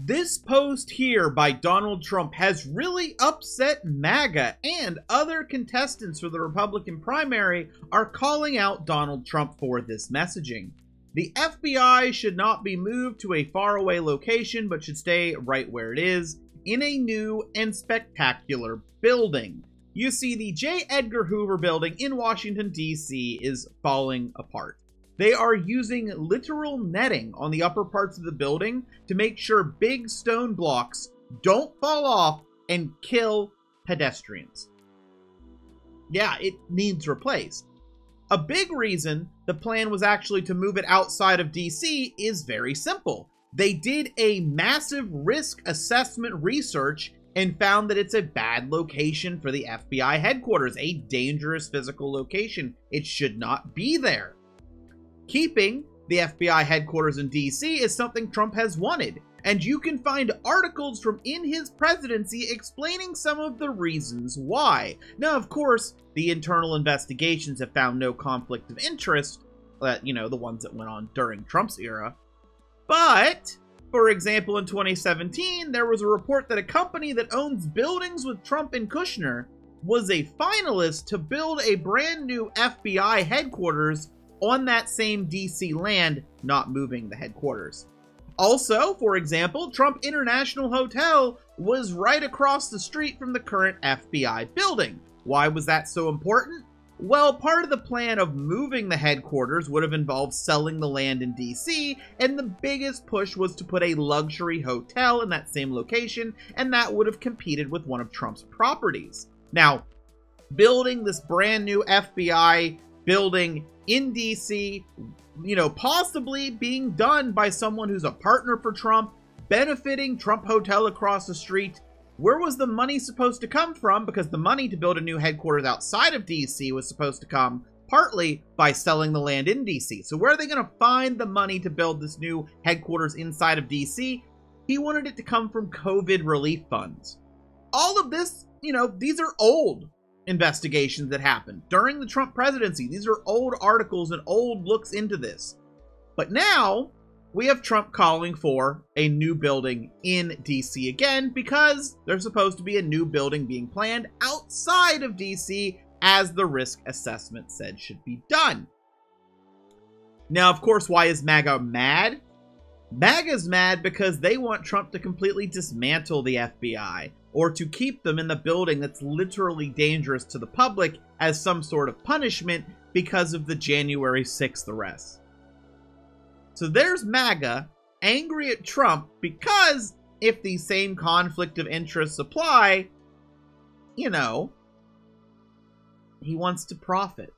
This post here by Donald Trump has really upset MAGA, and other contestants for the Republican primary are calling out Donald Trump for this messaging. The FBI should not be moved to a faraway location, but should stay right where it is, in a new and spectacular building. You see, the J. Edgar Hoover building in Washington, D.C. is falling apart. They are using literal netting on the upper parts of the building to make sure big stone blocks don't fall off and kill pedestrians. Yeah, it needs replaced. A big reason the plan was actually to move it outside of DC is very simple. They did a massive risk assessment research and found that it's a bad location for the FBI headquarters, a dangerous physical location. It should not be there. Keeping the FBI headquarters in DC is something Trump has wanted, and you can find articles from in his presidency explaining some of the reasons why. Now, of course, the internal investigations have found no conflict of interest, the ones that went on during Trump's era. But, for example, in 2017, there was a report that a company that owns buildings with Trump and Kushner was a finalist to build a brand new FBI headquarters on that same DC land, not moving the headquarters. Also, for example, Trump International Hotel was right across the street from the current FBI building. Why was that so important? Well, part of the plan of moving the headquarters would have involved selling the land in DC, and the biggest push was to put a luxury hotel in that same location, and that would have competed with one of Trump's properties. Now, building this brand new FBI building in DC, possibly being done by someone who's a partner for Trump, benefiting Trump Hotel across the street. Where was the money supposed to come from? Because the money to build a new headquarters outside of DC was supposed to come partly by selling the land in DC. So where are they going to find the money to build this new headquarters inside of DC? He wanted it to come from COVID relief funds. All of this, these are old investigations that happened during the Trump presidency. These are old articles and old looks into this. But now we have Trump calling for a new building in DC again, because there's supposed to be a new building being planned outside of DC, as the risk assessment said should be done. Now, of course, why is MAGA mad? MAGA's mad because they want Trump to completely dismantle the FBI, or to keep them in the building that's literally dangerous to the public as some sort of punishment because of the January 6th arrests. So there's MAGA angry at Trump because if the same conflict of interests apply, he wants to profit.